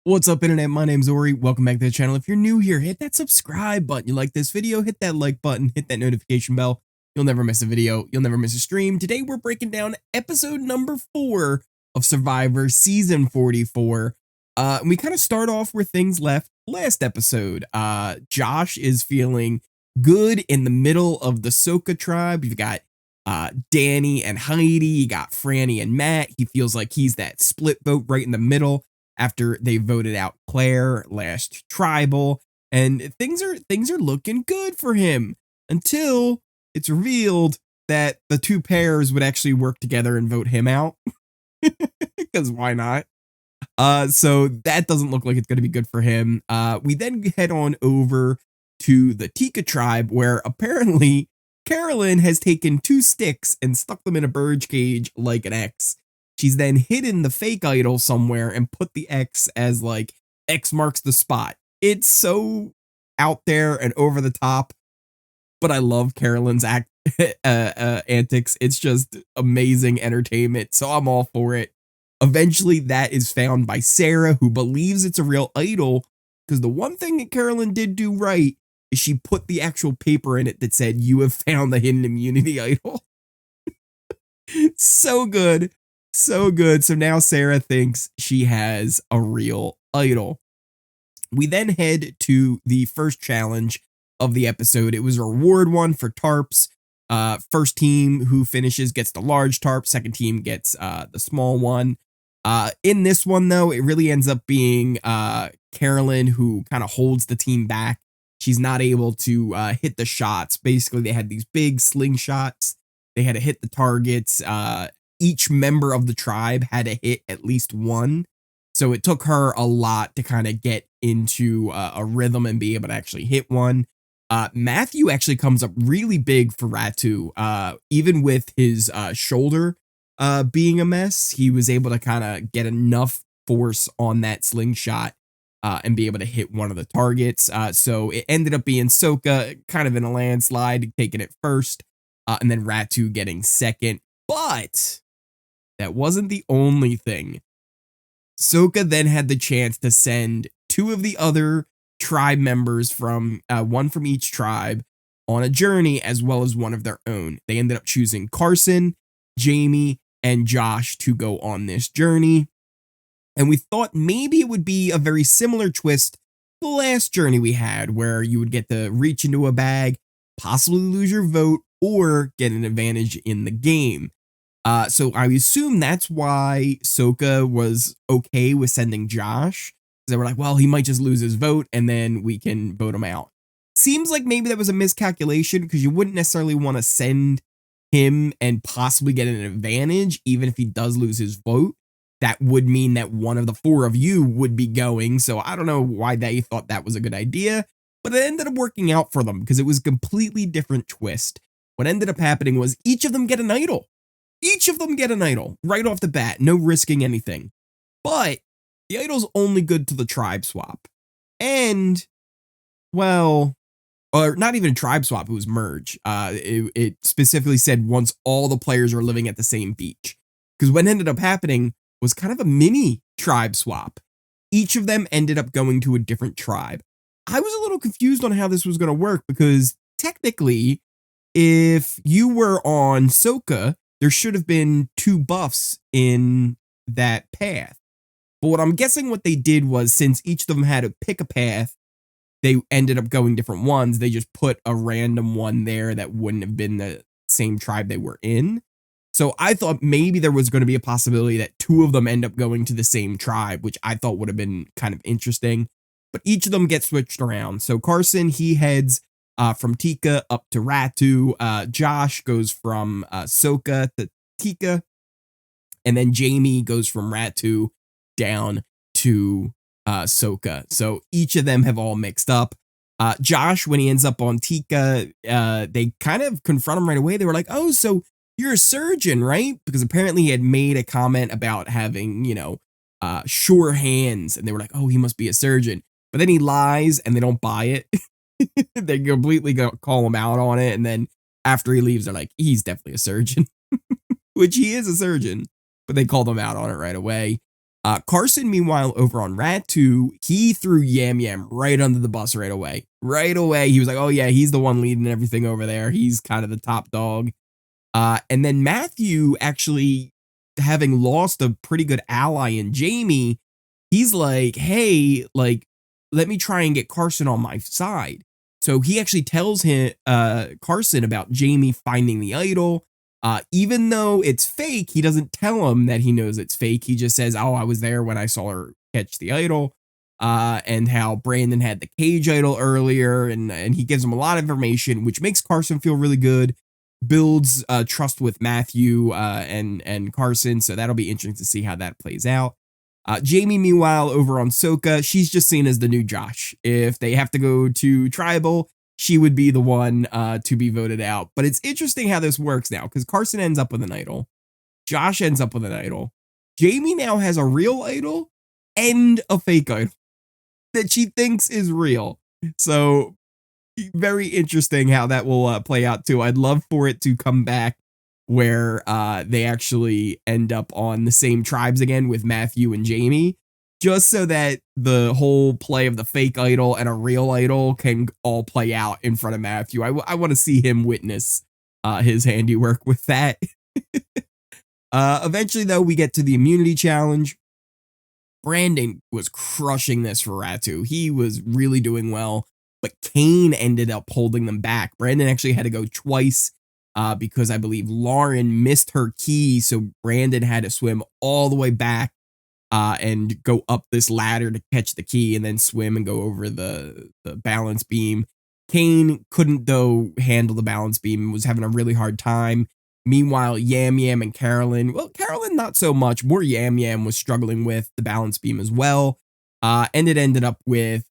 What's up, internet? My name's Ori. Welcome back to the channel. If you're new here, hit that subscribe button. You like this video, hit that like button, hit that notification bell. You'll never miss a video. You'll never miss a stream. Today, we're breaking down episode number 4 of Survivor Season 44. And we kind of start off where things left last episode. Josh is feeling good in the middle of the Soka tribe. You've got Danny and Heidi. You got Franny and Matt. He feels like he's that split vote right in the middle after they voted out Claire last tribal, and things are looking good for him until it's revealed that the two pairs would actually work together and vote him out. Because why not? So that doesn't look like it's going to be good for him. We then head on over to the Tika tribe, where apparently Carolyn has taken 2 sticks and stuck them in a bird cage like an X. She's then hidden the fake idol somewhere and put the X as like X marks the spot. It's so out there and over the top, but I love Carolyn's antics. It's just amazing entertainment, so I'm all for it. Eventually, that is found by Sarah, who believes it's a real idol, because the one thing that Carolyn did do right is she put the actual paper in it that said, "You have found the hidden immunity idol." So good. So good. So now Sarah thinks she has a real idol. We then head to the first challenge of the episode. It was a reward one for tarps. First team who finishes gets the large tarp. Second team gets the small one. In this one, though, it really ends up being Carolyn who kind of holds the team back. She's not able to hit the shots. Basically, they had these big slingshots. They had to hit the targets. Each member of the tribe had to hit at least one. So it took her a lot to kind of get into a rhythm and be able to actually hit one. Matthew actually comes up really big for Ratu. Even with his shoulder being a mess, he was able to kind of get enough force on that slingshot and be able to hit one of the targets. So it ended up being Soka kind of in a landslide, taking it first, and then Ratu getting second. But that wasn't the only thing. Soka then had the chance to send 2 of the other tribe members from one from each tribe on a journey, as well as one of their own. They ended up choosing Carson, Jamie, and Josh to go on this journey. And we thought maybe it would be a very similar twist to the last journey we had, where you would get to reach into a bag, possibly lose your vote, or get an advantage in the game. So I assume that's why Soka was okay with sending Josh. They were like, well, he might just lose his vote and then we can vote him out. Seems like maybe that was a miscalculation, because you wouldn't necessarily want to send him and possibly get an advantage, even if he does lose his vote. That would mean that one of the 4 of you would be going. So I don't know why they thought that was a good idea, but it ended up working out for them because it was a completely different twist. What ended up happening was each of them get an idol. Each of them get an idol right off the bat, no risking anything. But the idol's only good to the tribe swap. And, well, or not even tribe swap, it was merge. It specifically said once all the players are living at the same beach. Because what ended up happening was kind of a mini tribe swap. Each of them ended up going to a different tribe. I was a little confused on how this was going to work, because technically, if you were on Soka, there should have been 2 buffs in that path. But what I'm guessing what they did was, since each of them had to pick a path, they ended up going different ones. They just put a random one there that wouldn't have been the same tribe they were in. So I thought maybe there was going to be a possibility that 2 of them end up going to the same tribe, which I thought would have been kind of interesting. But each of them gets switched around. So Carson, he heads from Tika up to Ratu. Josh goes from Soka to Tika. And then Jamie goes from Ratu down to Soka. So each of them have all mixed up. Josh, when he ends up on Tika, they kind of confront him right away. They were like, oh, so you're a surgeon, right? Because apparently he had made a comment about having, sure hands. And they were like, oh, he must be a surgeon. But then he lies and they don't buy it. They completely call him out on it. And then after he leaves, they're like, he's definitely a surgeon, which he is a surgeon, but they called him out on it right away. Carson, meanwhile, over on Rat 2, he threw Yam Yam right under the bus right away. Right away, he was like, oh yeah, he's the one leading everything over there. He's kind of the top dog. And then Matthew, actually having lost a pretty good ally in Jamie, he's like, hey, like, let me try and get Carson on my side. So he actually tells him, Carson, about Jamie finding the idol. Even though it's fake, he doesn't tell him that he knows it's fake. He just says, oh, I was there when I saw her catch the idol. And how Brandon had the cage idol earlier. And he gives him a lot of information, which makes Carson feel really good. Builds trust with Matthew and Carson. So that'll be interesting to see how that plays out. Jamie, meanwhile, over on Soka, she's just seen as the new Josh. If they have to go to tribal, she would be the one to be voted out. But it's interesting how this works now, because Carson ends up with an idol. Josh ends up with an idol. Jamie now has a real idol and a fake idol that she thinks is real. So very interesting how that will play out too. I'd love for it to come back where they actually end up on the same tribes again with Matthew and Jamie, just so that the whole play of the fake idol and a real idol can all play out in front of Matthew. I want to see him witness his handiwork with that. Eventually, though, we get to the immunity challenge. Brandon was crushing this for Ratu. He was really doing well, but Kane ended up holding them back. Brandon actually had to go twice because I believe Lauren missed her key, so Brandon had to swim all the way back and go up this ladder to catch the key and then swim and go over the balance beam. Kane couldn't, though, handle the balance beam and was having a really hard time. Meanwhile, Yam Yam and Carolyn, well, Carolyn not so much. More Yam Yam was struggling with the balance beam as well. And it ended up with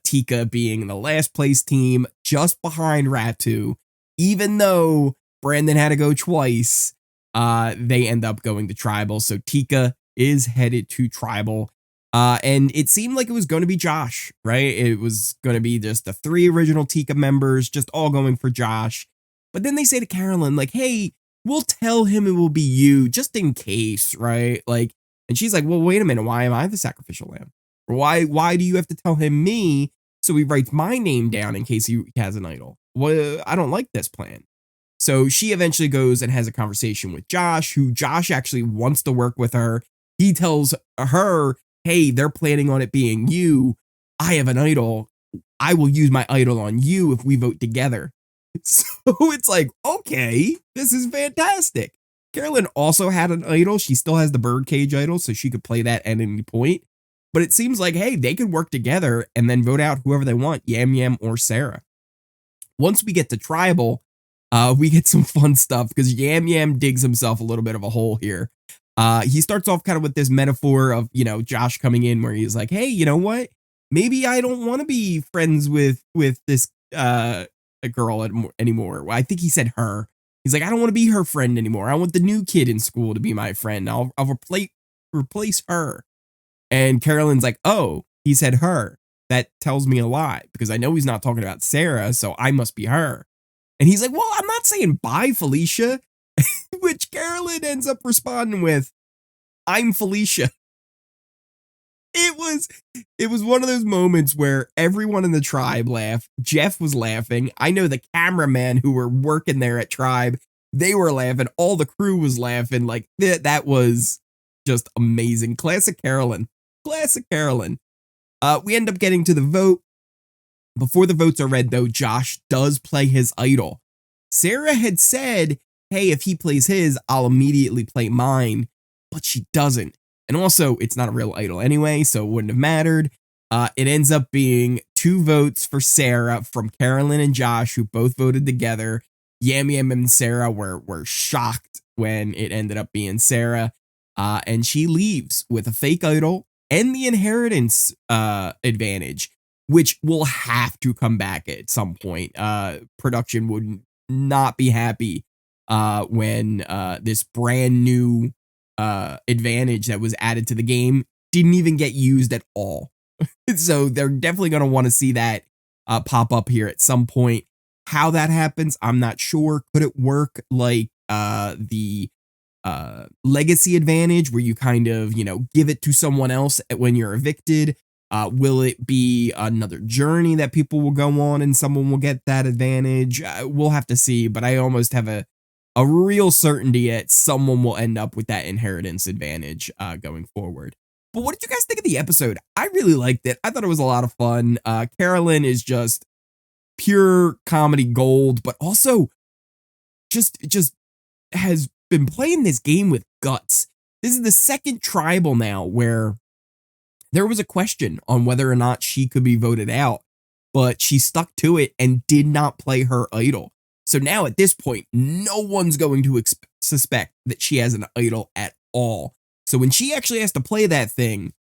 Tika being the last place team just behind Ratu. Even though Brandon had to go twice, they end up going to tribal. So Tika is headed to tribal. And it seemed like it was going to be Josh, right? It was going to be just the 3 original Tika members, just all going for Josh. But then they say to Carolyn, like, hey, we'll tell him it will be you just in case, right? Like, and she's like, well, wait a minute. Why am I the sacrificial lamb? Or why do you have to tell him me so he writes my name down in case he has an idol? Well, I don't like this plan. So she eventually goes and has a conversation with Josh, who Josh actually wants to work with her. He tells her, hey, they're planning on it being you. I have an idol. I will use my idol on you if we vote together. So it's like, okay, this is fantastic. Carolyn also had an idol. She still has the birdcage idol, so she could play that at any point. But it seems like, hey, they could work together and then vote out whoever they want, Yam Yam or Sarah. Once we get to tribal, we get some fun stuff because Yam Yam digs himself a little bit of a hole here. He starts off kind of with this metaphor of, you know, Josh coming in where he's like, hey, you know what? Maybe I don't want to be friends with this a girl anymore. Well, I think he said her. He's like, I don't want to be her friend anymore. I want the new kid in school to be my friend. I'll replace her. And Carolyn's like, oh, he said her. That tells me a lot because I know he's not talking about Sarah, so I must be her. And he's like, well, I'm not saying bye, Felicia, which Carolyn ends up responding with, I'm Felicia. It was one of those moments where everyone in the tribe laughed. Jeff was laughing. I know the cameraman who were working there at tribe, they were laughing. All the crew was laughing. Like that was just amazing. Classic Carolyn. Classic Carolyn. We end up getting to the vote. Before the votes are read, though, Josh does play his idol. Sarah had said, hey, if he plays his, I'll immediately play mine. But she doesn't. And also, it's not a real idol anyway, so it wouldn't have mattered. It ends up being 2 votes for Sarah from Carolyn and Josh, who both voted together. Yam Yam and Sarah were shocked when it ended up being Sarah. And she leaves with a fake idol and the inheritance advantage, which will have to come back at some point. Production would not be happy when this brand new advantage that was added to the game didn't even get used at all. So they're definitely going to want to see that pop up here at some point. How that happens, I'm not sure. Could it work like the legacy advantage where you kind of, give it to someone else when you're evicted? Will it be another journey that people will go on and someone will get that advantage? We'll have to see, but I almost have a real certainty that someone will end up with that inheritance advantage going forward. But what did you guys think of the episode? I really liked it. I thought it was a lot of fun. Carolyn is just pure comedy gold, but also just has been playing this game with guts. This is the second tribal now where there was a question on whether or not she could be voted out, but she stuck to it and did not play her idol. So now at this point, no one's going to suspect that she has an idol at all. So when she actually has to play that thing,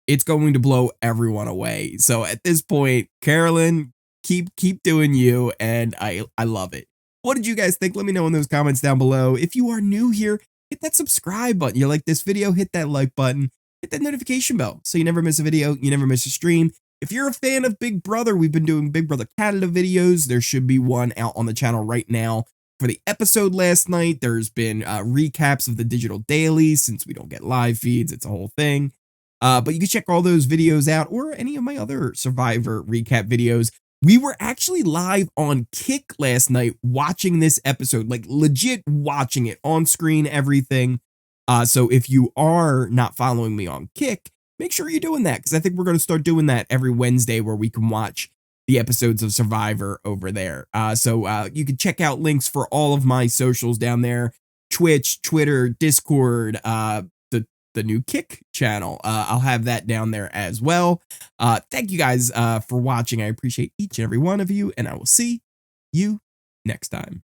it's going to blow everyone away. So at this point, Carolyn, keep doing you, and I love it. What did you guys think? Let me know in those comments down below. If you are new here, hit that subscribe button. You like this video, hit that like button, hit that notification bell so you never miss a video, you never miss a stream. If you're a fan of Big Brother, we've been doing Big Brother Canada videos. There should be one out on the channel right now. For the episode last night, there's been recaps of the digital dailies since we don't get live feeds. It's a whole thing. But you can check all those videos out or any of my other Survivor recap videos. We were actually live on Kick last night watching this episode, like legit watching it on screen, everything. So if you are not following me on Kick, make sure you're doing that, because I think we're going to start doing that every Wednesday where we can watch the episodes of Survivor over there. So you can check out links for all of my socials down there: Twitch, Twitter, Discord, the new Kick channel. I'll have that down there as well. Thank you guys for watching. I appreciate each and every one of you, and I will see you next time.